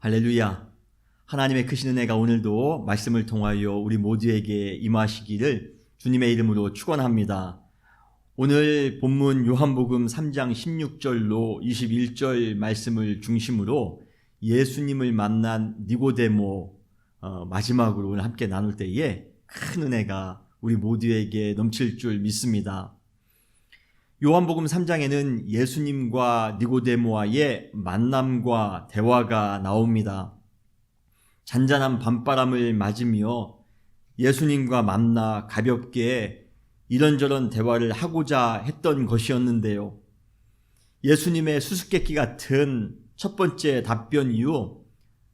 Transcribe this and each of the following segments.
할렐루야. 하나님의 크신 은혜가 오늘도 말씀을 통하여 우리 모두에게 임하시기를 주님의 이름으로 축원합니다. 오늘 본문 요한복음 3장 16절로 21절 말씀을 중심으로 예수님을 만난 니고데모 마지막으로 오늘 함께 나눌 때에 큰 은혜가 우리 모두에게 넘칠 줄 믿습니다. 요한복음 3장에는 예수님과 니고데모와의 만남과 대화가 나옵니다. 잔잔한 밤바람을 맞으며 예수님과 만나 가볍게 이런저런 대화를 하고자 했던 것이었는데요. 예수님의 수수께끼 같은 첫 번째 답변 이후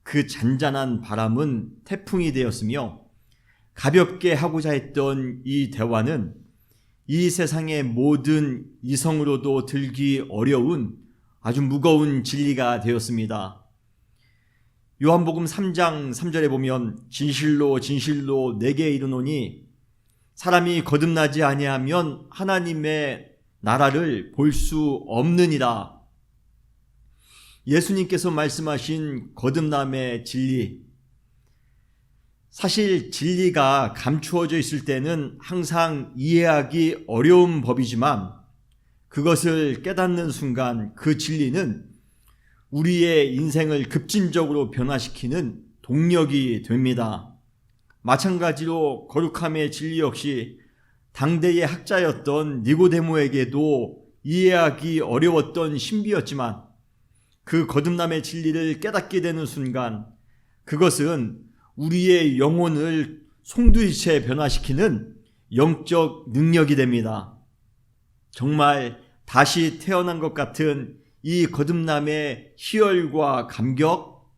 그 잔잔한 바람은 태풍이 되었으며 가볍게 하고자 했던 이 대화는 이 세상의 모든 이성으로도 들기 어려운 아주 무거운 진리가 되었습니다. 요한복음 3장 3절에 보면 진실로 진실로 내게 이르노니 사람이 거듭나지 아니하면 하나님의 나라를 볼 수 없느니라. 예수님께서 말씀하신 거듭남의 진리, 사실 진리가 감추어져 있을 때는 항상 이해하기 어려운 법이지만 그것을 깨닫는 순간 그 진리는 우리의 인생을 급진적으로 변화시키는 동력이 됩니다. 마찬가지로 거룩함의 진리 역시 당대의 학자였던 니고데모에게도 이해하기 어려웠던 신비였지만 그 거듭남의 진리를 깨닫게 되는 순간 그것은 우리의 영혼을 송두리째 변화시키는 영적 능력이 됩니다. 정말 다시 태어난 것 같은 이 거듭남의 희열과 감격,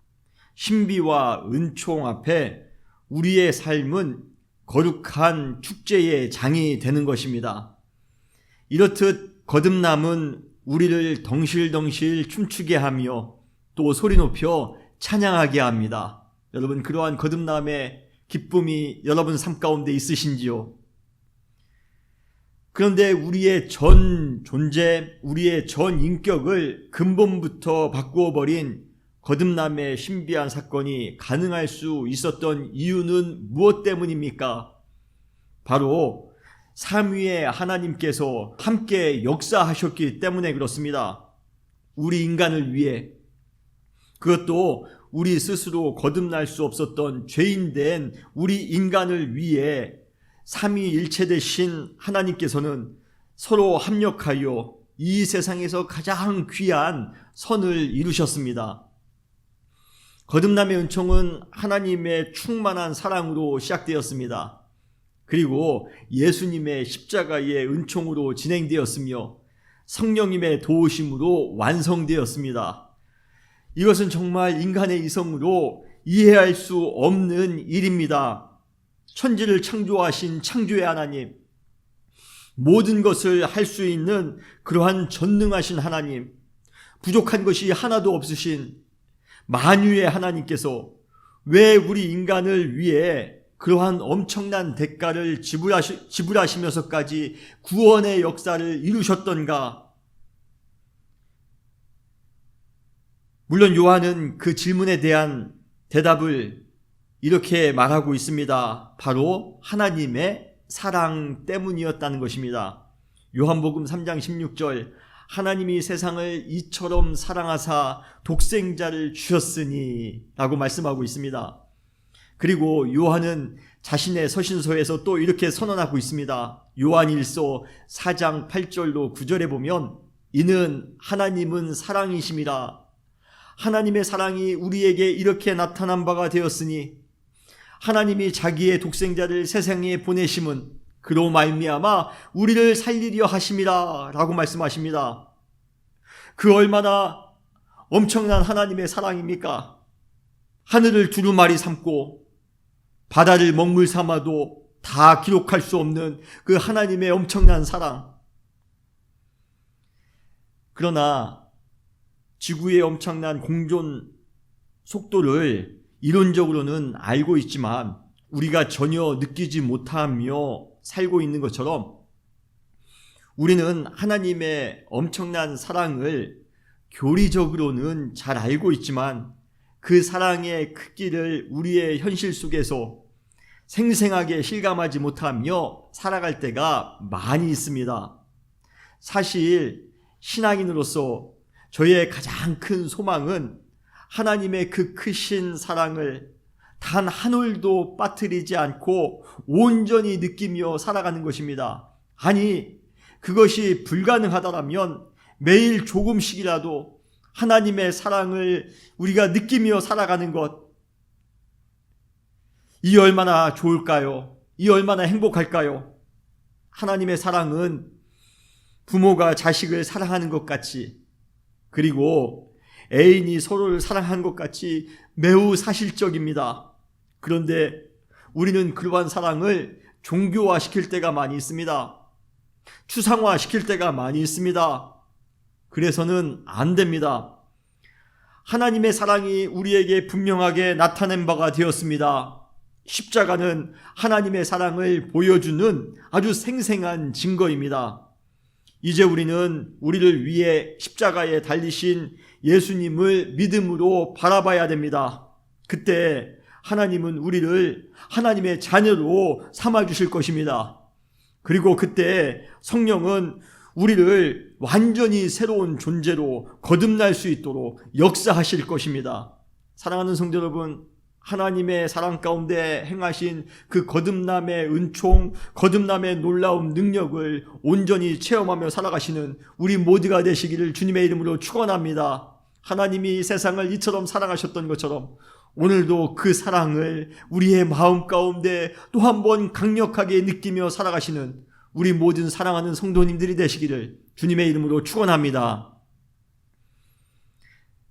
신비와 은총 앞에 우리의 삶은 거룩한 축제의 장이 되는 것입니다. 이렇듯 거듭남은 우리를 덩실덩실 춤추게 하며 또 소리 높여 찬양하게 합니다. 여러분, 그러한 거듭남의 기쁨이 여러분 삶 가운데 있으신지요? 그런데 우리의 전 존재, 우리의 전 인격을 근본부터 바꾸어버린 거듭남의 신비한 사건이 가능할 수 있었던 이유는 무엇 때문입니까? 바로 삼위의 하나님께서 함께 역사하셨기 때문에 그렇습니다. 우리 인간을 위해, 그것도 우리 스스로 거듭날 수 없었던 죄인된 우리 인간을 위해 삼위일체 되신 하나님께서는 서로 합력하여 이 세상에서 가장 귀한 선을 이루셨습니다. 거듭남의 은총은 하나님의 충만한 사랑으로 시작되었습니다. 그리고 예수님의 십자가의 은총으로 진행되었으며 성령님의 도우심으로 완성되었습니다. 이것은 정말 인간의 이성으로 이해할 수 없는 일입니다. 천지를 창조하신 창조의 하나님, 모든 것을 할 수 있는 그러한 전능하신 하나님, 부족한 것이 하나도 없으신 만유의 하나님께서 왜 우리 인간을 위해 그러한 엄청난 대가를 지불하시면서까지 구원의 역사를 이루셨던가? 물론 요한은 그 질문에 대한 대답을 이렇게 말하고 있습니다. 바로 하나님의 사랑 때문이었다는 것입니다. 요한복음 3장 16절, 하나님이 세상을 이처럼 사랑하사 독생자를 주셨으니 라고 말씀하고 있습니다. 그리고 요한은 자신의 서신서에서 또 이렇게 선언하고 있습니다. 요한일서 4장 8절로 9절에 보면 이는 하나님은 사랑이심이라. 하나님의 사랑이 우리에게 이렇게 나타난 바가 되었으니 하나님이 자기의 독생자를 세상에 보내심은 그로 말미암아 우리를 살리려 하심이라 라고 말씀하십니다. 그 얼마나 엄청난 하나님의 사랑입니까? 하늘을 두루마리 삼고 바다를 먹물 삼아도 다 기록할 수 없는 그 하나님의 엄청난 사랑. 그러나 지구의 엄청난 공존 속도를 이론적으로는 알고 있지만 우리가 전혀 느끼지 못하며 살고 있는 것처럼 우리는 하나님의 엄청난 사랑을 교리적으로는 잘 알고 있지만 그 사랑의 크기를 우리의 현실 속에서 생생하게 실감하지 못하며 살아갈 때가 많이 있습니다. 사실 신앙인으로서 저의 가장 큰 소망은 하나님의 그 크신 사랑을 단 한 올도 빠뜨리지 않고 온전히 느끼며 살아가는 것입니다. 아니, 그것이 불가능하다면 매일 조금씩이라도 하나님의 사랑을 우리가 느끼며 살아가는 것, 이 얼마나 좋을까요? 이 얼마나 행복할까요? 하나님의 사랑은 부모가 자식을 사랑하는 것 같이, 그리고 애인이 서로를 사랑하는 것 같이 매우 사실적입니다. 그런데 우리는 그러한 사랑을 종교화시킬 때가 많이 있습니다. 추상화시킬 때가 많이 있습니다. 그래서는 안 됩니다. 하나님의 사랑이 우리에게 분명하게 나타낸 바가 되었습니다. 십자가는 하나님의 사랑을 보여주는 아주 생생한 증거입니다. 이제 우리는 우리를 위해 십자가에 달리신 예수님을 믿음으로 바라봐야 됩니다. 그때 하나님은 우리를 하나님의 자녀로 삼아주실 것입니다. 그리고 그때 성령은 우리를 완전히 새로운 존재로 거듭날 수 있도록 역사하실 것입니다. 사랑하는 성도 여러분, 하나님의 사랑 가운데 행하신 그 거듭남의 은총, 거듭남의 놀라운 능력을 온전히 체험하며 살아가시는 우리 모두가 되시기를 주님의 이름으로 축원합니다. 하나님이 세상을 이처럼 사랑하셨던 것처럼 오늘도 그 사랑을 우리의 마음 가운데 또 한 번 강력하게 느끼며 살아가시는 우리 모든 사랑하는 성도님들이 되시기를 주님의 이름으로 축원합니다.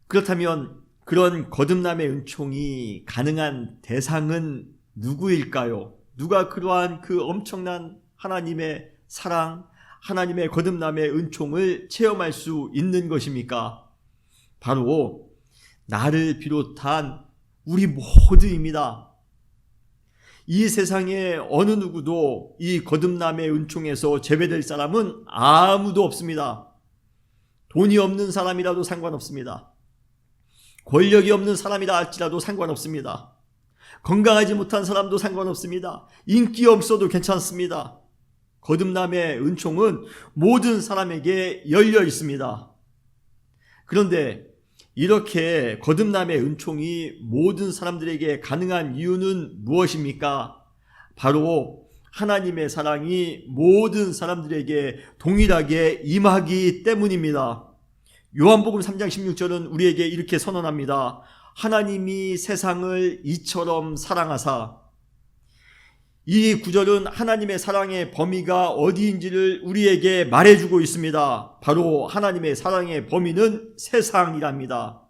그렇다면 그런 거듭남의 은총이 가능한 대상은 누구일까요? 누가 그러한 그 엄청난 하나님의 사랑, 하나님의 거듭남의 은총을 체험할 수 있는 것입니까? 바로 나를 비롯한 우리 모두입니다. 이 세상에 어느 누구도 이 거듭남의 은총에서 제외될 사람은 아무도 없습니다. 돈이 없는 사람이라도 상관없습니다. 권력이 없는 사람이라 할지라도 상관없습니다. 건강하지 못한 사람도 상관없습니다. 인기 없어도 괜찮습니다. 거듭남의 은총은 모든 사람에게 열려 있습니다. 그런데 이렇게 거듭남의 은총이 모든 사람들에게 가능한 이유는 무엇입니까? 바로 하나님의 사랑이 모든 사람들에게 동일하게 임하기 때문입니다. 요한복음 3장 16절은 우리에게 이렇게 선언합니다. 하나님이 세상을 이처럼 사랑하사. 이 구절은 하나님의 사랑의 범위가 어디인지를 우리에게 말해주고 있습니다. 바로 하나님의 사랑의 범위는 세상이랍니다.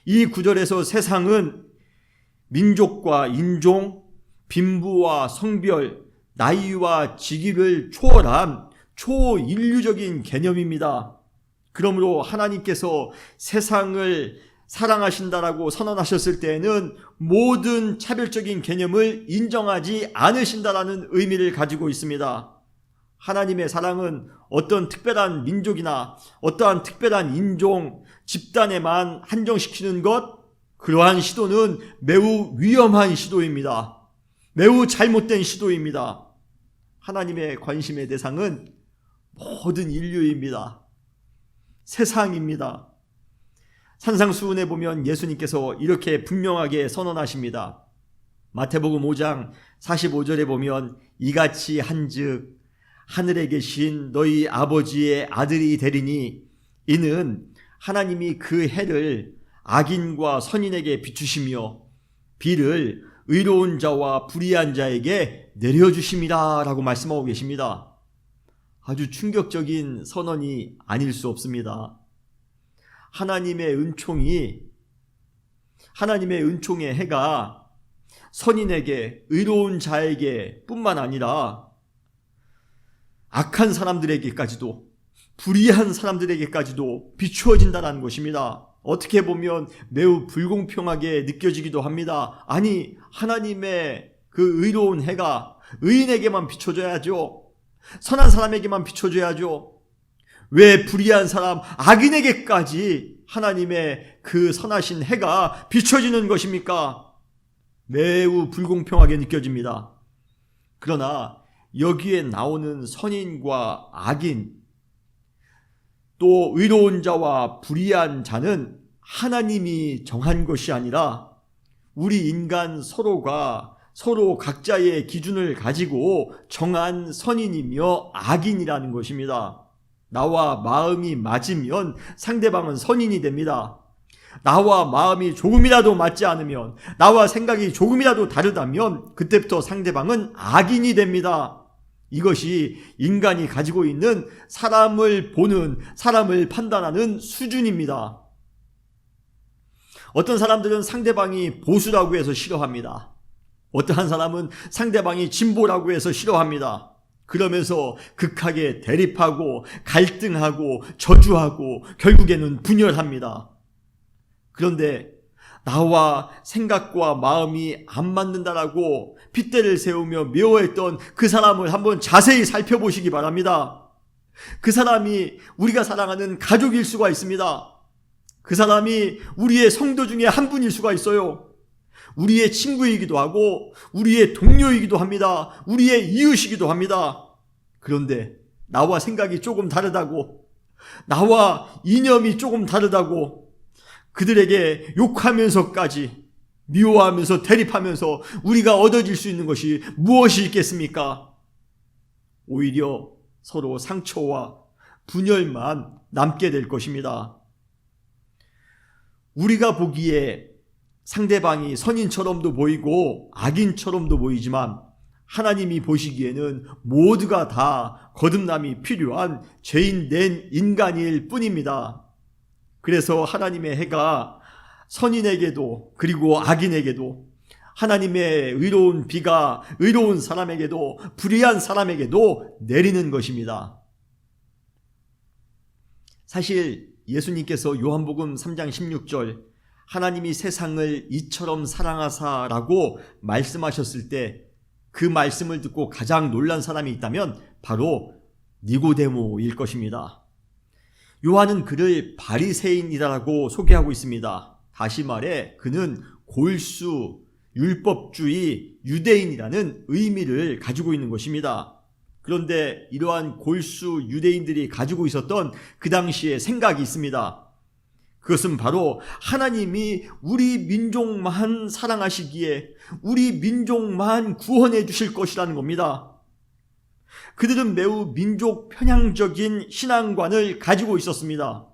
이 구절에서 세상은 민족과 인종, 빈부와 성별, 나이와 직위를 초월한 초인류적인 개념입니다. 그러므로 하나님께서 세상을 사랑하신다라고 선언하셨을 때에는 모든 차별적인 개념을 인정하지 않으신다라는 의미를 가지고 있습니다. 하나님의 사랑은 어떤 특별한 민족이나 어떠한 특별한 인종, 집단에만 한정시키는 것, 그러한 시도는 매우 위험한 시도입니다. 매우 잘못된 시도입니다. 하나님의 관심의 대상은 모든 인류입니다. 세상입니다. 산상수훈에 보면 예수님께서 이렇게 분명하게 선언하십니다. 마태복음 5장 45절에 보면 이같이 한즉 하늘에 계신 너희 아버지의 아들이 되리니 이는 하나님이 그 해를 악인과 선인에게 비추시며 비를 의로운 자와 불의한 자에게 내려주심이라 라고 말씀하고 계십니다. 아주 충격적인 선언이 아닐 수 없습니다. 하나님의 은총의 해가 선인에게, 의로운 자에게 뿐만 아니라 악한 사람들에게까지도, 불의한 사람들에게까지도 비추어진다는 것입니다. 어떻게 보면 매우 불공평하게 느껴지기도 합니다. 아니, 하나님의 그 의로운 해가 의인에게만 비춰져야죠. 선한 사람에게만 비춰져야죠. 왜 불의한 사람, 악인에게까지 하나님의 그 선하신 해가 비춰지는 것입니까? 매우 불공평하게 느껴집니다. 그러나 여기에 나오는 선인과 악인, 또 의로운 자와 불의한 자는 하나님이 정한 것이 아니라 우리 인간 서로가 서로 각자의 기준을 가지고 정한 선인이며 악인이라는 것입니다. 나와 마음이 맞으면 상대방은 선인이 됩니다. 나와 마음이 조금이라도 맞지 않으면, 나와 생각이 조금이라도 다르다면 그때부터 상대방은 악인이 됩니다. 이것이 인간이 가지고 있는 사람을 보는, 사람을 판단하는 수준입니다. 어떤 사람들은 상대방이 보수라고 해서 싫어합니다. 어떠한 사람은 상대방이 진보라고 해서 싫어합니다. 그러면서 극하게 대립하고 갈등하고 저주하고 결국에는 분열합니다. 그런데 나와 생각과 마음이 안 맞는다라고 핏대를 세우며 미워했던 그 사람을 한번 자세히 살펴보시기 바랍니다. 그 사람이 우리가 사랑하는 가족일 수가 있습니다. 그 사람이 우리의 성도 중에 한 분일 수가 있어요. 우리의 친구이기도 하고 우리의 동료이기도 합니다. 우리의 이웃이기도 합니다. 그런데 나와 생각이 조금 다르다고, 나와 이념이 조금 다르다고 그들에게 욕하면서까지, 미워하면서 대립하면서 우리가 얻어질 수 있는 것이 무엇이 있겠습니까? 오히려 서로 상처와 분열만 남게 될 것입니다. 우리가 보기에 상대방이 선인처럼도 보이고 악인처럼도 보이지만 하나님이 보시기에는 모두가 다 거듭남이 필요한 죄인된 인간일 뿐입니다. 그래서 하나님의 해가 선인에게도 그리고 악인에게도, 하나님의 의로운 비가 의로운 사람에게도 불의한 사람에게도 내리는 것입니다. 사실 예수님께서 요한복음 3장 16절 하나님이 세상을 이처럼 사랑하사라고 말씀하셨을 때 그 말씀을 듣고 가장 놀란 사람이 있다면 바로 니고데모일 것입니다. 요한은 그를 바리새인이라고 소개하고 있습니다. 다시 말해 그는 골수, 율법주의, 유대인이라는 의미를 가지고 있는 것입니다. 그런데 이러한 골수 유대인들이 가지고 있었던 그 당시의 생각이 있습니다. 그것은 바로 하나님이 우리 민족만 사랑하시기에 우리 민족만 구원해 주실 것이라는 겁니다. 그들은 매우 민족 편향적인 신앙관을 가지고 있었습니다.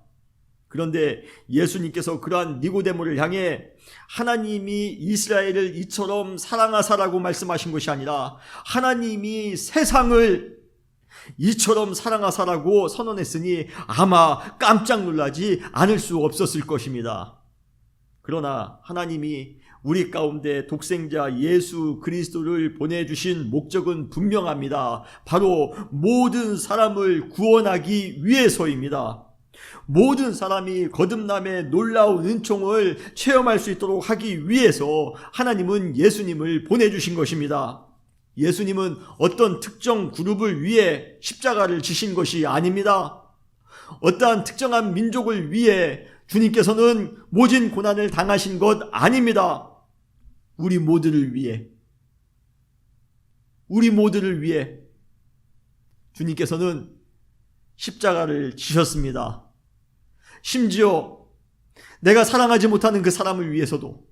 그런데 예수님께서 그러한 니고데모를 향해 하나님이 이스라엘을 이처럼 사랑하사라고 말씀하신 것이 아니라 하나님이 세상을 이처럼 사랑하사라고 선언했으니 아마 깜짝 놀라지 않을 수 없었을 것입니다. 그러나 하나님이 우리 가운데 독생자 예수 그리스도를 보내주신 목적은 분명합니다. 바로 모든 사람을 구원하기 위해서입니다. 모든 사람이 거듭남의 놀라운 은총을 체험할 수 있도록 하기 위해서 하나님은 예수님을 보내주신 것입니다. 예수님은 어떤 특정 그룹을 위해 십자가를 지신 것이 아닙니다. 어떠한 특정한 민족을 위해 주님께서는 모진 고난을 당하신 것 아닙니다. 우리 모두를 위해 주님께서는 십자가를 지셨습니다. 심지어 내가 사랑하지 못하는 그 사람을 위해서도,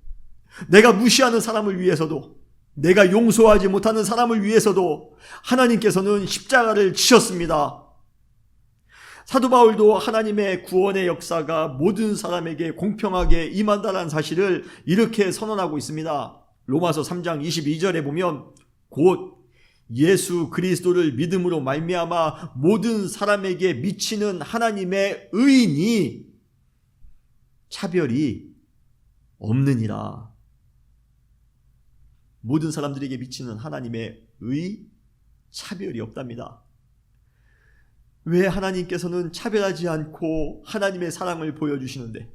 내가 무시하는 사람을 위해서도, 내가 용서하지 못하는 사람을 위해서도 하나님께서는 십자가를 지셨습니다. 사도 바울도 하나님의 구원의 역사가 모든 사람에게 공평하게 임한다는 사실을 이렇게 선언하고 있습니다. 로마서 3장 22절에 보면 곧 예수 그리스도를 믿음으로 말미암아 모든 사람에게 미치는 하나님의 의인이 차별이 없느니라. 모든 사람들에게 미치는 하나님의 차별이 없답니다. 왜 하나님께서는 차별하지 않고 하나님의 사랑을 보여주시는데,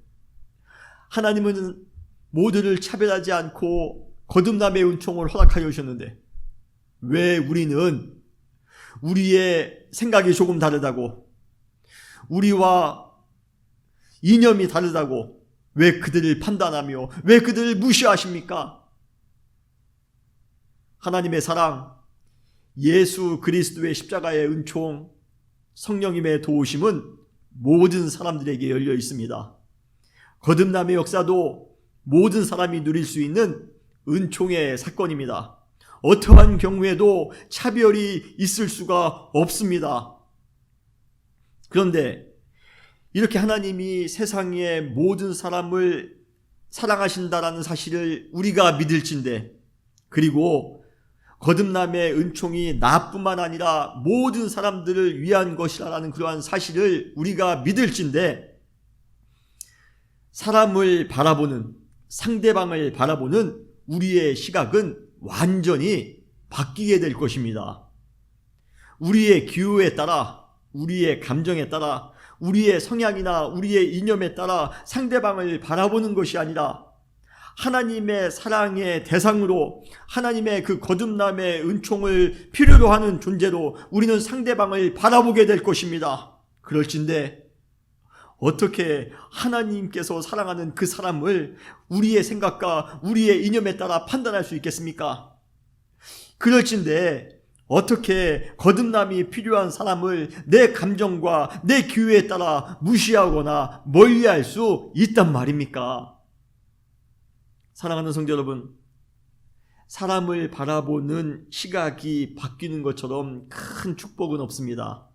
하나님은 모두를 차별하지 않고 거듭남의 은총을 허락하여 주셨는데 왜 우리는 우리의 생각이 조금 다르다고, 우리와 이념이 다르다고 왜 그들을 판단하며 왜 그들을 무시하십니까? 하나님의 사랑, 예수 그리스도의 십자가의 은총, 성령님의 도우심은 모든 사람들에게 열려 있습니다. 거듭남의 역사도 모든 사람이 누릴 수 있는 은총의 사건입니다. 어떠한 경우에도 차별이 있을 수가 없습니다. 그런데 이렇게 하나님이 세상의 모든 사람을 사랑하신다라는 사실을 우리가 믿을진데, 그리고 거듭남의 은총이 나뿐만 아니라 모든 사람들을 위한 것이라는 그러한 사실을 우리가 믿을진데, 사람을 바라보는, 상대방을 바라보는 우리의 시각은 완전히 바뀌게 될 것입니다. 우리의 기호에 따라, 우리의 감정에 따라, 우리의 성향이나 우리의 이념에 따라 상대방을 바라보는 것이 아니라 하나님의 사랑의 대상으로, 하나님의 그 거듭남의 은총을 필요로 하는 존재로 우리는 상대방을 바라보게 될 것입니다. 그럴진데 어떻게 하나님께서 사랑하는 그 사람을 우리의 생각과 우리의 이념에 따라 판단할 수 있겠습니까? 그럴진데 어떻게 거듭남이 필요한 사람을 내 감정과 내 기호에 따라 무시하거나 멀리할 수 있단 말입니까? 사랑하는 성도 여러분, 사람을 바라보는 시각이 바뀌는 것처럼 큰 축복은 없습니다.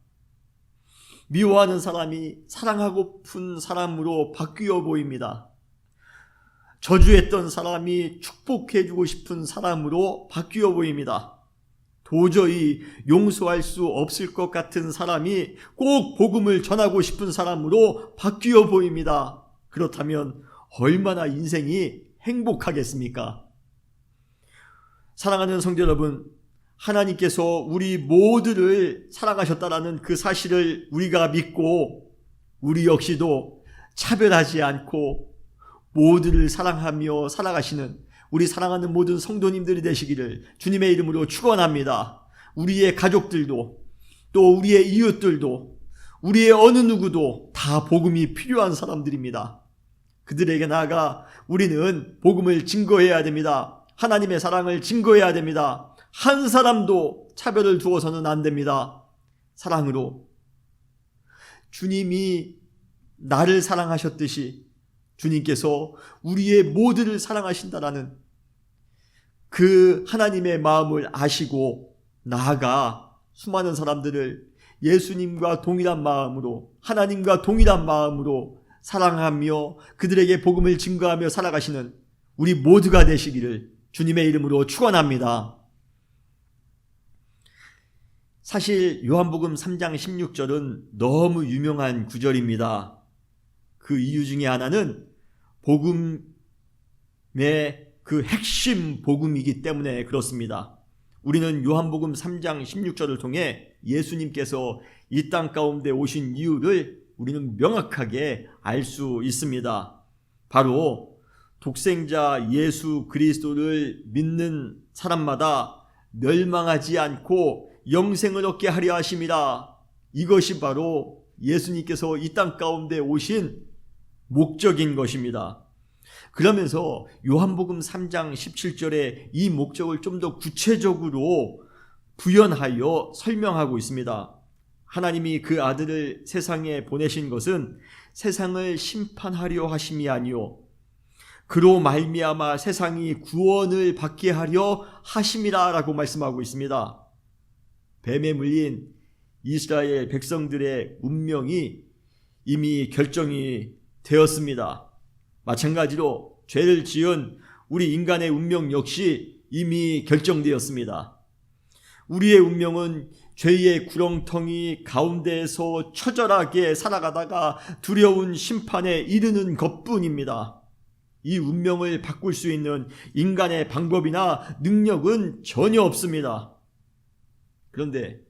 미워하는 사람이 사랑하고픈 사람으로 바뀌어 보입니다. 저주했던 사람이 축복해주고 싶은 사람으로 바뀌어 보입니다. 도저히 용서할 수 없을 것 같은 사람이 꼭 복음을 전하고 싶은 사람으로 바뀌어 보입니다. 그렇다면 얼마나 인생이 행복하겠습니까? 사랑하는 성도 여러분, 하나님께서 우리 모두를 사랑하셨다라는 그 사실을 우리가 믿고 우리 역시도 차별하지 않고 모두를 사랑하며 살아가시는 우리 사랑하는 모든 성도님들이 되시기를 주님의 이름으로 축원합니다. 우리의 가족들도, 또 우리의 이웃들도, 우리의 어느 누구도 다 복음이 필요한 사람들입니다. 그들에게 나아가 우리는 복음을 증거해야 됩니다. 하나님의 사랑을 증거해야 됩니다. 한 사람도 차별을 두어서는 안 됩니다. 사랑으로 주님이 나를 사랑하셨듯이 주님께서 우리의 모두를 사랑하신다라는 그 하나님의 마음을 아시고 나아가 수많은 사람들을 예수님과 동일한 마음으로, 하나님과 동일한 마음으로 사랑하며 그들에게 복음을 증거하며 살아가시는 우리 모두가 되시기를 주님의 이름으로 축원합니다. 사실 요한복음 3장 16절은 너무 유명한 구절입니다. 그 이유 중에 하나는 복음의 그 핵심 복음이기 때문에 그렇습니다. 우리는 요한복음 3장 16절을 통해 예수님께서 이 땅 가운데 오신 이유를 우리는 명확하게 알 수 있습니다. 바로 독생자 예수 그리스도를 믿는 사람마다 멸망하지 않고 영생을 얻게 하려 하심이라. 이것이 바로 예수님께서 이 땅 가운데 오신 목적인 것입니다. 그러면서 요한복음 3장 17절에 이 목적을 좀 더 구체적으로 부연하여 설명하고 있습니다. 하나님이 그 아들을 세상에 보내신 것은 세상을 심판하려 하심이 아니요 그로 말미암아 세상이 구원을 받게 하려 하심이라 라고 말씀하고 있습니다. 뱀에 물린 이스라엘 백성들의 운명이 이미 결정이 되었습니다. 마찬가지로 죄를 지은 우리 인간의 운명 역시 이미 결정되었습니다. 우리의 운명은 죄의 구렁텅이 가운데에서 처절하게 살아가다가 두려운 심판에 이르는 것뿐입니다. 이 운명을 바꿀 수 있는 인간의 방법이나 능력은 전혀 없습니다. 그런데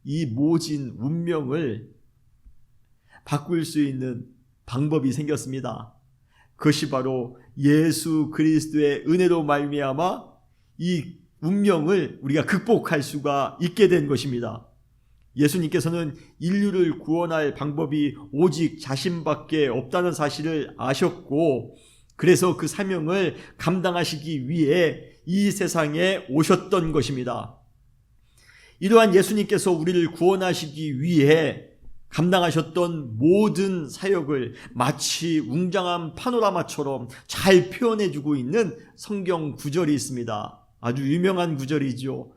이 모진 운명을 바꿀 수 있는 방법이 생겼습니다. 그것이 바로 예수 그리스도의 은혜로 말미암아 이 운명을 우리가 극복할 수가 있게 된 것입니다. 예수님께서는 인류를 구원할 방법이 오직 자신밖에 없다는 사실을 아셨고, 그래서 그 사명을 감당하시기 위해 이 세상에 오셨던 것입니다. 이러한 예수님께서 우리를 구원하시기 위해 감당하셨던 모든 사역을 마치 웅장한 파노라마처럼 잘 표현해주고 있는 성경 구절이 있습니다. 아주 유명한 구절이죠.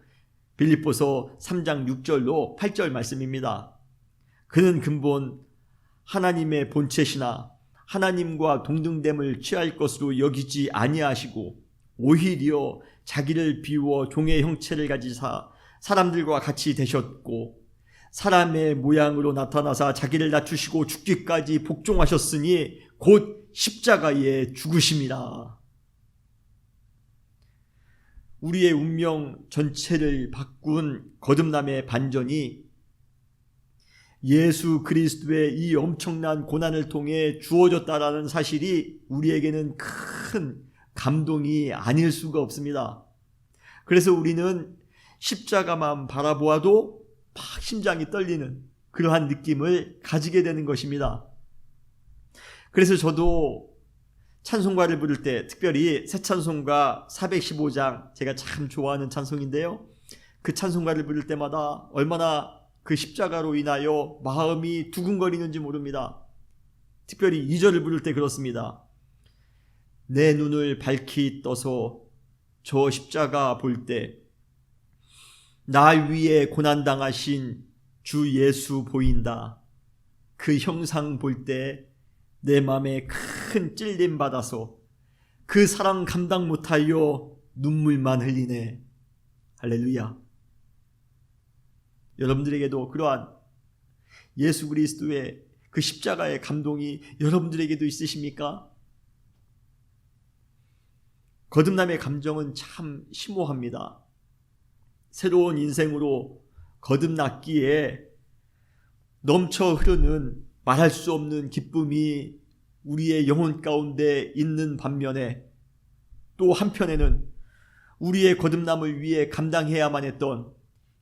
빌립보서 3장 6절로 8절 말씀입니다. 그는 근본 하나님의 본체시나 하나님과 동등됨을 취할 것으로 여기지 아니하시고 오히려 자기를 비워 종의 형체를 가지사 사람들과 같이 되셨고 사람의 모양으로 나타나사 자기를 낮추시고 죽기까지 복종하셨으니 곧 십자가에 죽으심이라. 우리의 운명 전체를 바꾼 거듭남의 반전이 예수 그리스도의 이 엄청난 고난을 통해 주어졌다라는 사실이 우리에게는 큰 감동이 아닐 수가 없습니다. 그래서 우리는 십자가만 바라보아도 막 심장이 떨리는 그러한 느낌을 가지게 되는 것입니다. 그래서 저도 찬송가를 부를 때, 특별히 새 찬송가 415장, 제가 참 좋아하는 찬송인데요, 그 찬송가를 부를 때마다 얼마나 그 십자가로 인하여 마음이 두근거리는지 모릅니다. 특별히 2절을 부를 때 그렇습니다. 내 눈을 밝히 떠서 저 십자가 볼 때 날 위에 고난당하신 주 예수 보인다. 그 형상 볼 때 내 마음에 큰 찔림 받아서 그 사랑 감당 못하여 눈물만 흘리네. 할렐루야. 여러분들에게도 그러한 예수 그리스도의 그 십자가의 감동이 여러분들에게도 있으십니까? 거듭남의 감정은 참 심오합니다. 새로운 인생으로 거듭났기에 넘쳐 흐르는 말할 수 없는 기쁨이 우리의 영혼 가운데 있는 반면에, 또 한편에는 우리의 거듭남을 위해 감당해야만 했던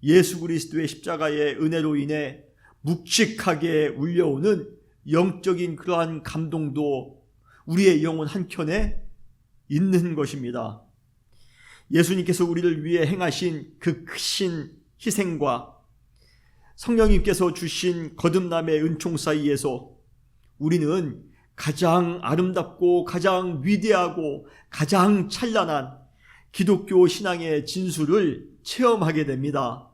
예수 그리스도의 십자가의 은혜로 인해 묵직하게 울려오는 영적인 그러한 감동도 우리의 영혼 한켠에 있는 것입니다. 예수님께서 우리를 위해 행하신 그 크신 희생과 성령님께서 주신 거듭남의 은총 사이에서 우리는 가장 아름답고 가장 위대하고 가장 찬란한 기독교 신앙의 진수를 체험하게 됩니다.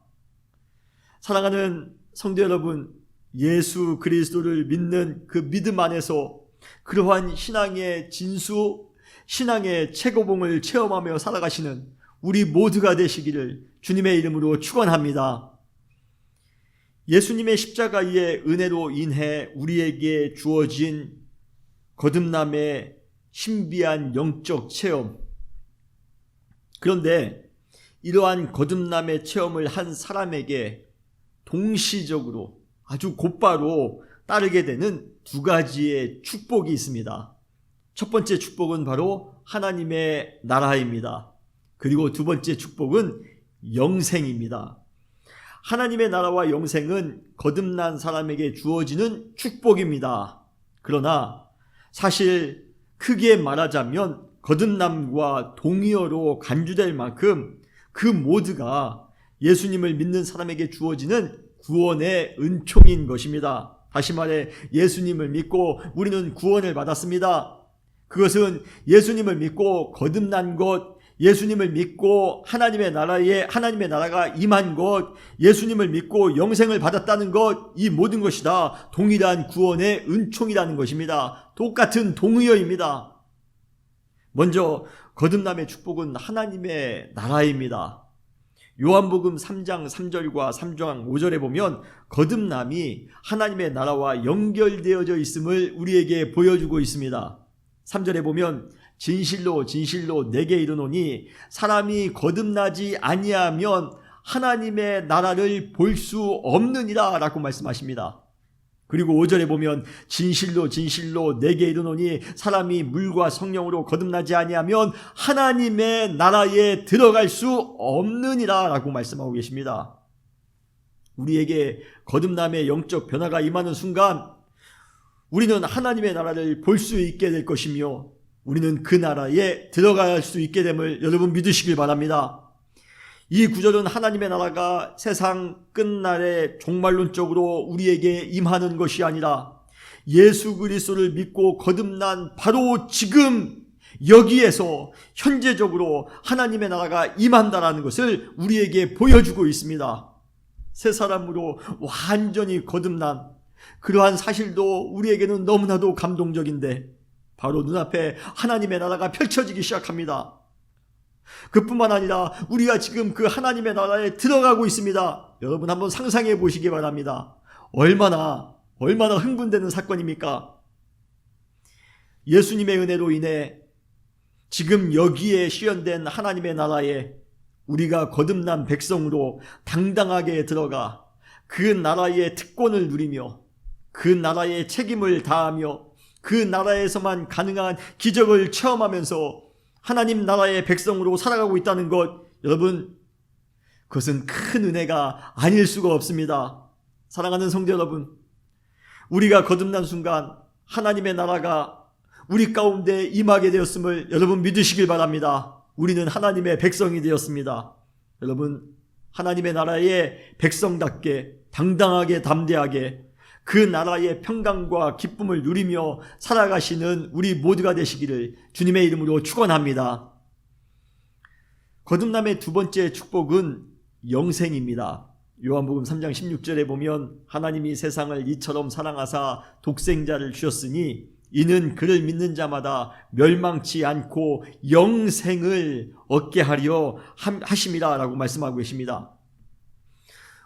사랑하는 성도 여러분, 예수 그리스도를 믿는 그 믿음 안에서 그러한 신앙의 진수, 신앙의 최고봉을 체험하며 살아가시는 우리 모두가 되시기를 주님의 이름으로 축원합니다. 예수님의 십자가의 은혜로 인해 우리에게 주어진 거듭남의 신비한 영적 체험. 그런데 이러한 거듭남의 체험을 한 사람에게 동시적으로 아주 곧바로 따르게 되는 두 가지의 축복이 있습니다. 첫 번째 축복은 바로 하나님의 나라입니다. 그리고 두 번째 축복은 영생입니다. 하나님의 나라와 영생은 거듭난 사람에게 주어지는 축복입니다. 그러나 사실 크게 말하자면 거듭남과 동의어로 간주될 만큼 그 모두가 예수님을 믿는 사람에게 주어지는 구원의 은총인 것입니다. 다시 말해 예수님을 믿고 우리는 구원을 받았습니다. 그것은 예수님을 믿고 거듭난 것, 예수님을 믿고 하나님의 나라가 임한 것, 예수님을 믿고 영생을 받았다는 것, 이 모든 것이 다 동일한 구원의 은총이라는 것입니다. 똑같은 동의어입니다. 먼저 거듭남의 축복은 하나님의 나라입니다. 요한복음 3장 3절과 3장 5절에 보면 거듭남이 하나님의 나라와 연결되어져 있음을 우리에게 보여주고 있습니다. 3절에 보면 진실로 진실로 내게 이르노니 사람이 거듭나지 아니하면 하나님의 나라를 볼 수 없느니라 라고 말씀하십니다. 그리고 5절에 보면 진실로 진실로 내게 이르노니 사람이 물과 성령으로 거듭나지 아니하면 하나님의 나라에 들어갈 수 없느니라 라고 말씀하고 계십니다. 우리에게 거듭남의 영적 변화가 임하는 순간 우리는 하나님의 나라를 볼 수 있게 될 것이며 우리는 그 나라에 들어갈 수 있게 됨을 여러분 믿으시길 바랍니다. 이 구절은 하나님의 나라가 세상 끝날에 종말론적으로 우리에게 임하는 것이 아니라 예수 그리스도를 믿고 거듭난 바로 지금 여기에서 현재적으로 하나님의 나라가 임한다라는 것을 우리에게 보여주고 있습니다. 새 사람으로 완전히 거듭난 그러한 사실도 우리에게는 너무나도 감동적인데 바로 눈앞에 하나님의 나라가 펼쳐지기 시작합니다. 그뿐만 아니라 우리가 지금 그 하나님의 나라에 들어가고 있습니다. 여러분 한번 상상해 보시기 바랍니다. 얼마나 흥분되는 사건입니까? 예수님의 은혜로 인해 지금 여기에 시연된 하나님의 나라에 우리가 거듭난 백성으로 당당하게 들어가 그 나라의 특권을 누리며 그 나라의 책임을 다하며 그 나라에서만 가능한 기적을 체험하면서 하나님 나라의 백성으로 살아가고 있다는 것, 여러분 그것은 큰 은혜가 아닐 수가 없습니다. 사랑하는 성도 여러분, 우리가 거듭난 순간 하나님의 나라가 우리 가운데 임하게 되었음을 여러분 믿으시길 바랍니다. 우리는 하나님의 백성이 되었습니다. 여러분 하나님의 나라의 백성답게 당당하게 담대하게 그 나라의 평강과 기쁨을 누리며 살아가시는 우리 모두가 되시기를 주님의 이름으로 축원합니다. 거듭남의 두 번째 축복은 영생입니다. 요한복음 3장 16절에 보면 하나님이 세상을 이처럼 사랑하사 독생자를 주셨으니 이는 그를 믿는 자마다 멸망치 않고 영생을 얻게 하려 하심이라 라고 말씀하고 계십니다.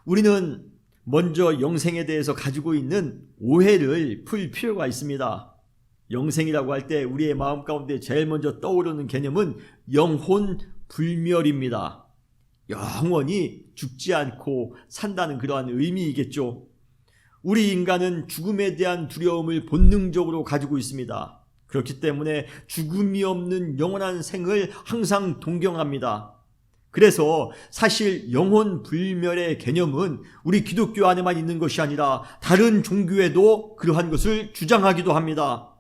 우리는 먼저 영생에 대해서 가지고 있는 오해를 풀 필요가 있습니다. 영생이라고 할 때 우리의 마음 가운데 제일 먼저 떠오르는 개념은 영혼 불멸입니다. 영원히 죽지 않고 산다는 그러한 의미이겠죠. 우리 인간은 죽음에 대한 두려움을 본능적으로 가지고 있습니다. 그렇기 때문에 죽음이 없는 영원한 생을 항상 동경합니다. 그래서 사실 영혼 불멸의 개념은 우리 기독교 안에만 있는 것이 아니라 다른 종교에도 그러한 것을 주장하기도 합니다.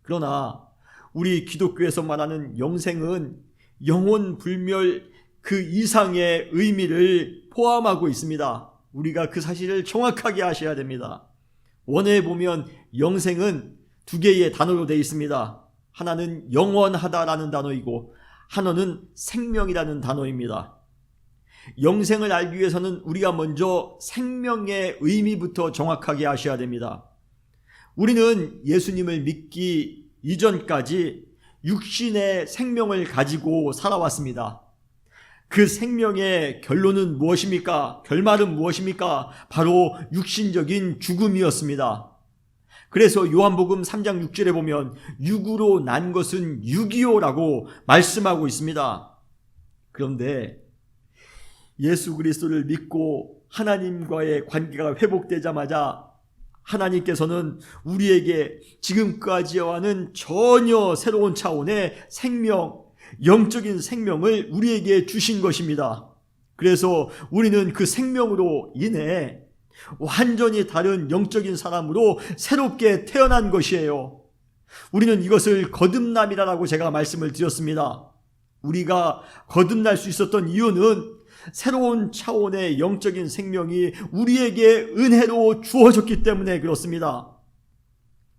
그러나 우리 기독교에서 말하는 영생은 영혼 불멸 그 이상의 의미를 포함하고 있습니다. 우리가 그 사실을 정확하게 아셔야 됩니다. 원어에 보면 영생은 두 개의 단어로 되어 있습니다. 하나는 영원하다라는 단어이고 하나는 생명이라는 단어입니다. 영생을 알기 위해서는 우리가 먼저 생명의 의미부터 정확하게 아셔야 됩니다. 우리는 예수님을 믿기 이전까지 육신의 생명을 가지고 살아왔습니다. 그 생명의 결론은 무엇입니까? 결말은 무엇입니까? 바로 육신적인 죽음이었습니다. 그래서 요한복음 3장 6절에 보면 육으로 난 것은 육이요라고 말씀하고 있습니다. 그런데 예수 그리스도를 믿고 하나님과의 관계가 회복되자마자 하나님께서는 우리에게 지금까지와는 전혀 새로운 차원의 생명, 영적인 생명을 우리에게 주신 것입니다. 그래서 우리는 그 생명으로 인해 완전히 다른 영적인 사람으로 새롭게 태어난 것이에요. 우리는 이것을 거듭남이라고 제가 말씀을 드렸습니다. 우리가 거듭날 수 있었던 이유는 새로운 차원의 영적인 생명이 우리에게 은혜로 주어졌기 때문에 그렇습니다.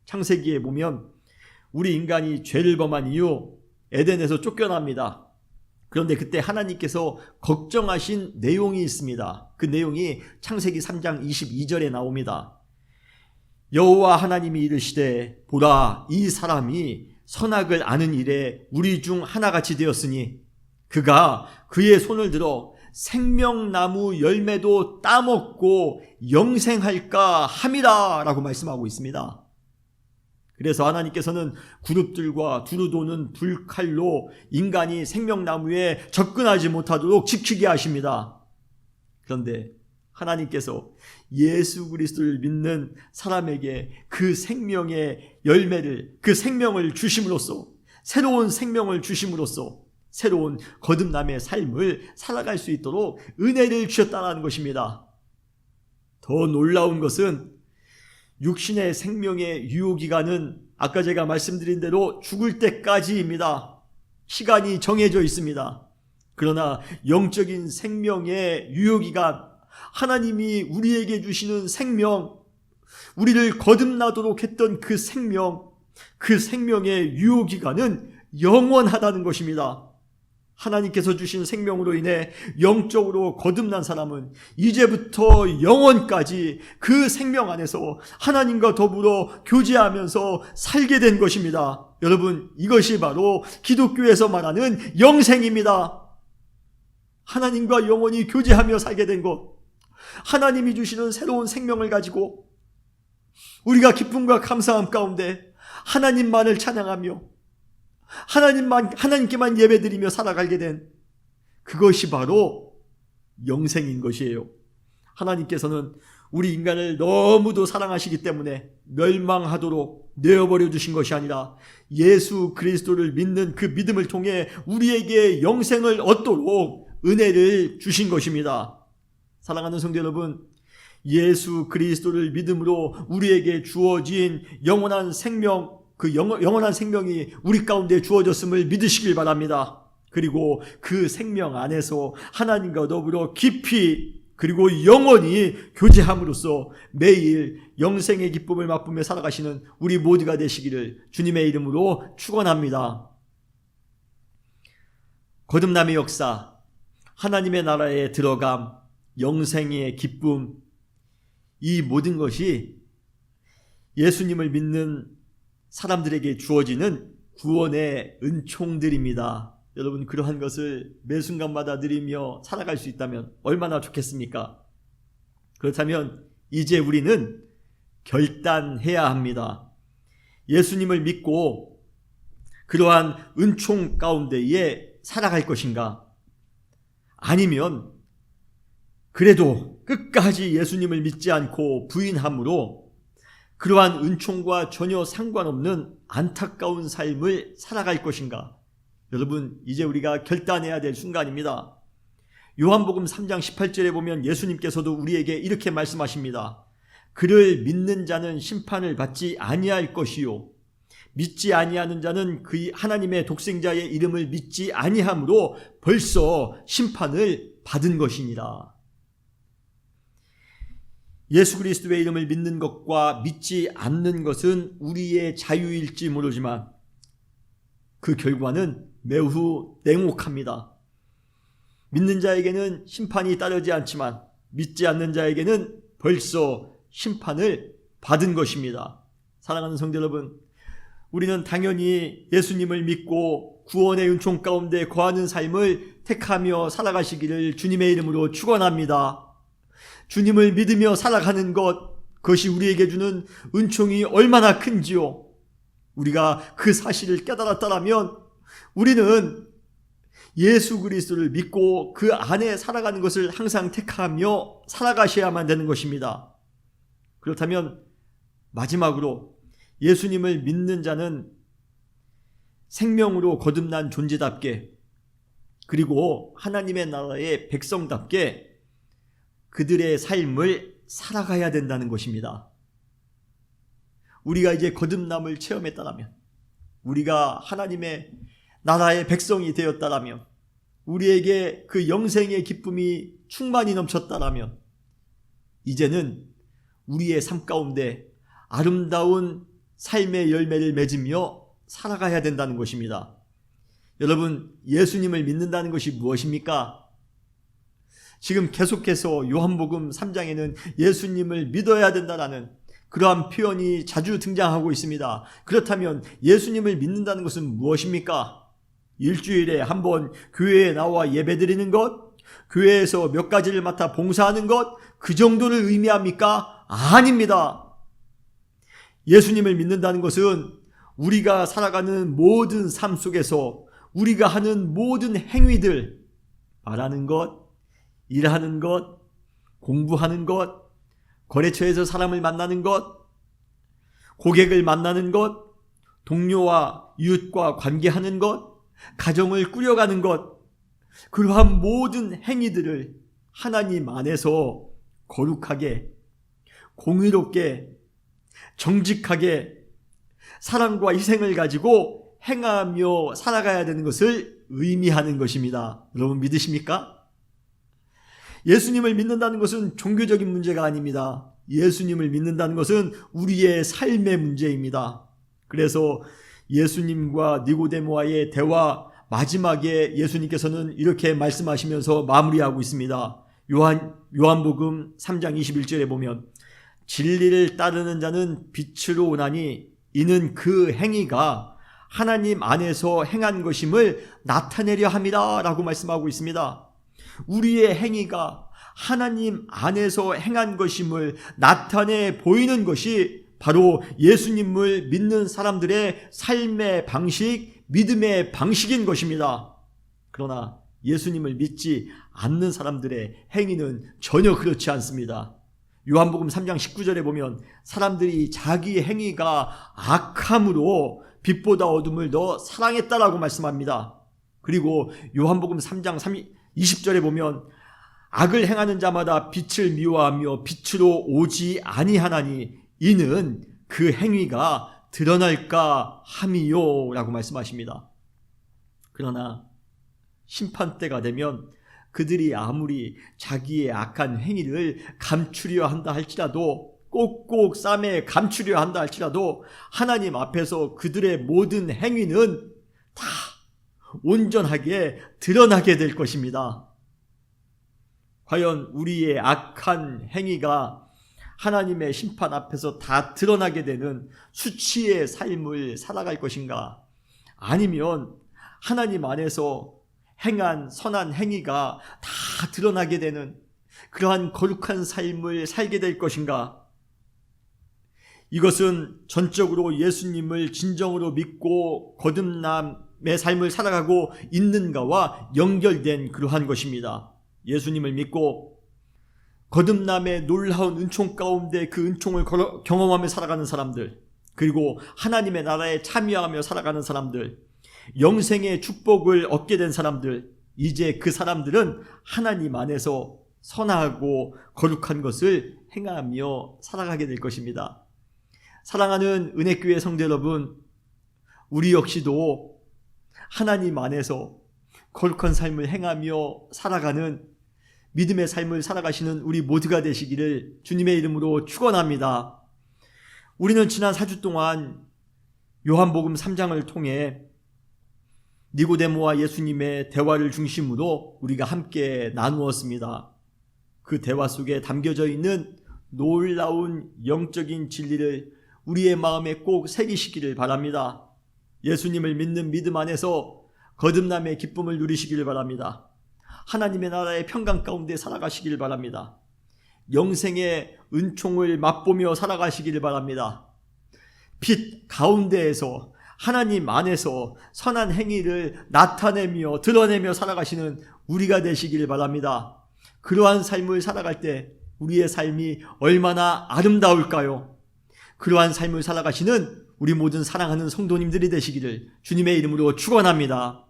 창세기에 보면 우리 인간이 죄를 범한 이후 에덴에서 쫓겨납니다. 그런데 그때 하나님께서 걱정하신 내용이 있습니다. 그 내용이 창세기 3장 22절에 나옵니다. 여호와 하나님이 이르시되 보라 이 사람이 선악을 아는 일에 우리 중 하나같이 되었으니 그가 그의 손을 들어 생명나무 열매도 따먹고 영생할까 함이라 라고 말씀하고 있습니다. 그래서 하나님께서는 그룹들과 두루 도는 불칼로 인간이 생명나무에 접근하지 못하도록 지키게 하십니다. 그런데 하나님께서 예수 그리스도를 믿는 사람에게 그 생명의 열매를, 그 생명을 주심으로써, 새로운 생명을 주심으로써 새로운 거듭남의 삶을 살아갈 수 있도록 은혜를 주셨다는 것입니다. 더 놀라운 것은 육신의 생명의 유효기간은 아까 제가 말씀드린 대로 죽을 때까지입니다. 시간이 정해져 있습니다. 그러나 영적인 생명의 유효기간, 하나님이 우리에게 주시는 생명, 우리를 거듭나도록 했던 그 생명의 유효기간은 영원하다는 것입니다. 하나님께서 주신 생명으로 인해 영적으로 거듭난 사람은 이제부터 영원까지 그 생명 안에서 하나님과 더불어 교제하면서 살게 된 것입니다. 여러분, 이것이 바로 기독교에서 말하는 영생입니다. 하나님과 영원히 교제하며 살게 된 것, 하나님이 주시는 새로운 생명을 가지고 우리가 기쁨과 감사함 가운데 하나님만을 찬양하며 하나님께만 예배드리며 살아가게 된 그것이 바로 영생인 것이에요. 하나님께서는 우리 인간을 너무도 사랑하시기 때문에 멸망하도록 내어버려 주신 것이 아니라 예수 그리스도를 믿는 그 믿음을 통해 우리에게 영생을 얻도록 은혜를 주신 것입니다. 사랑하는 성도 여러분, 예수 그리스도를 믿음으로 우리에게 주어진 영원한 생명, 그 영원한 생명이 우리 가운데 주어졌음을 믿으시길 바랍니다. 그리고 그 생명 안에서 하나님과 더불어 깊이 그리고 영원히 교제함으로써 매일 영생의 기쁨을 맛보며 살아가시는 우리 모두가 되시기를 주님의 이름으로 축원합니다. 거듭남의 역사, 하나님의 나라에 들어감, 영생의 기쁨, 이 모든 것이 예수님을 믿는 사람들에게 주어지는 구원의 은총들입니다. 여러분, 그러한 것을 매 순간마다 누리며 살아갈 수 있다면 얼마나 좋겠습니까? 그렇다면 이제 우리는 결단해야 합니다. 예수님을 믿고 그러한 은총 가운데에 살아갈 것인가? 아니면 그래도 끝까지 예수님을 믿지 않고 부인함으로 그러한 은총과 전혀 상관없는 안타까운 삶을 살아갈 것인가? 여러분, 이제 우리가 결단해야 될 순간입니다. 요한복음 3장 18절에 보면 예수님께서도 우리에게 이렇게 말씀하십니다. 그를 믿는 자는 심판을 받지 아니할 것이요, 믿지 아니하는 자는 그 하나님의 독생자의 이름을 믿지 아니함으로 벌써 심판을 받은 것이니라. 예수 그리스도의 이름을 믿는 것과 믿지 않는 것은 우리의 자유일지 모르지만 그 결과는 매우 냉혹합니다. 믿는 자에게는 심판이 따르지 않지만 믿지 않는 자에게는 벌써 심판을 받은 것입니다. 사랑하는 성도 여러분, 우리는 당연히 예수님을 믿고 구원의 은총 가운데 거하는 삶을 택하며 살아가시기를 주님의 이름으로 축원합니다. 주님을 믿으며 살아가는 것, 그것이 우리에게 주는 은총이 얼마나 큰지요. 우리가 그 사실을 깨달았다면 우리는 예수 그리스도를 믿고 그 안에 살아가는 것을 항상 택하며 살아가셔야만 되는 것입니다. 그렇다면 마지막으로 예수님을 믿는 자는 생명으로 거듭난 존재답게, 그리고 하나님의 나라의 백성답게 그들의 삶을 살아가야 된다는 것입니다. 우리가 이제 거듭남을 체험했다면, 우리가 하나님의 나라의 백성이 되었다면, 우리에게 그 영생의 기쁨이 충만히 넘쳤다면, 이제는 우리의 삶 가운데 아름다운 삶의 열매를 맺으며 살아가야 된다는 것입니다. 여러분, 예수님을 믿는다는 것이 무엇입니까? 지금 계속해서 요한복음 3장에는 예수님을 믿어야 된다라는 그러한 표현이 자주 등장하고 있습니다. 그렇다면 예수님을 믿는다는 것은 무엇입니까? 일주일에 한 번 교회에 나와 예배드리는 것, 교회에서 몇 가지를 맡아 봉사하는 것, 그 정도를 의미합니까? 아닙니다. 예수님을 믿는다는 것은 우리가 살아가는 모든 삶 속에서 우리가 하는 모든 행위들, 말하는 것, 일하는 것, 공부하는 것, 거래처에서 사람을 만나는 것, 고객을 만나는 것, 동료와 이웃과 관계하는 것, 가정을 꾸려가는 것, 그러한 모든 행위들을 하나님 안에서 거룩하게 공의롭게 정직하게 사랑과 희생을 가지고 행하며 살아가야 되는 것을 의미하는 것입니다. 여러분 믿으십니까? 예수님을 믿는다는 것은 종교적인 문제가 아닙니다. 예수님을 믿는다는 것은 우리의 삶의 문제입니다. 그래서 예수님과 니고데모와의 대화 마지막에 예수님께서는 이렇게 말씀하시면서 마무리하고 있습니다. 요한복음 3장 21절에 보면 진리를 따르는 자는 빛으로 오나니 이는 그 행위가 하나님 안에서 행한 것임을 나타내려 함이라 라고 말씀하고 있습니다. 우리의 행위가 하나님 안에서 행한 것임을 나타내 보이는 것이 바로 예수님을 믿는 사람들의 삶의 방식, 믿음의 방식인 것입니다. 그러나 예수님을 믿지 않는 사람들의 행위는 전혀 그렇지 않습니다. 요한복음 3장 19절에 보면 사람들이 자기 행위가 악함으로 빛보다 어둠을 더 사랑했다라고 말씀합니다. 그리고 요한복음 3장 20절에 보면 악을 행하는 자마다 빛을 미워하며 빛으로 오지 아니하나니 이는 그 행위가 드러날까 함이요 라고 말씀하십니다. 그러나 심판때가 되면 그들이 아무리 자기의 악한 행위를 감추려 한다 할지라도 꼭꼭 싸매 감추려 한다 할지라도 하나님 앞에서 그들의 모든 행위는 다 온전하게 드러나게 될 것입니다. 과연 우리의 악한 행위가 하나님의 심판 앞에서 다 드러나게 되는 수치의 삶을 살아갈 것인가? 아니면 하나님 안에서 행한 선한 행위가 다 드러나게 되는 그러한 거룩한 삶을 살게 될 것인가? 이것은 전적으로 예수님을 진정으로 믿고 거듭남의 삶을 살아가고 있는가와 연결된 그러한 것입니다. 예수님을 믿고 거듭남의 놀라운 은총 가운데 그 은총을 경험하며 살아가는 사람들, 그리고 하나님의 나라에 참여하며 살아가는 사람들, 영생의 축복을 얻게 된 사람들, 이제 그 사람들은 하나님 안에서 선하고 거룩한 것을 행하며 살아가게 될 것입니다. 사랑하는 은혜교회 성도 여러분, 우리 역시도 하나님 안에서 거룩한 삶을 행하며 살아가는 믿음의 삶을 살아가시는 우리 모두가 되시기를 주님의 이름으로 축원합니다. 우리는 지난 4주 동안 요한복음 3장을 통해 니고데모와 예수님의 대화를 중심으로 우리가 함께 나누었습니다. 그 대화 속에 담겨져 있는 놀라운 영적인 진리를 우리의 마음에 꼭 새기시기를 바랍니다. 예수님을 믿는 믿음 안에서 거듭남의 기쁨을 누리시기를 바랍니다. 하나님의 나라의 평강 가운데 살아가시기를 바랍니다. 영생의 은총을 맛보며 살아가시기를 바랍니다. 빛 가운데에서 하나님 안에서 선한 행위를 나타내며 드러내며 살아가시는 우리가 되시기를 바랍니다. 그러한 삶을 살아갈 때 우리의 삶이 얼마나 아름다울까요? 그러한 삶을 살아가시는 우리 모든 사랑하는 성도님들이 되시기를 주님의 이름으로 축원합니다.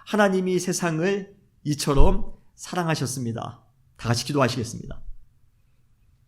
하나님이 세상을 이처럼 사랑하셨습니다. 다 같이 기도하시겠습니다.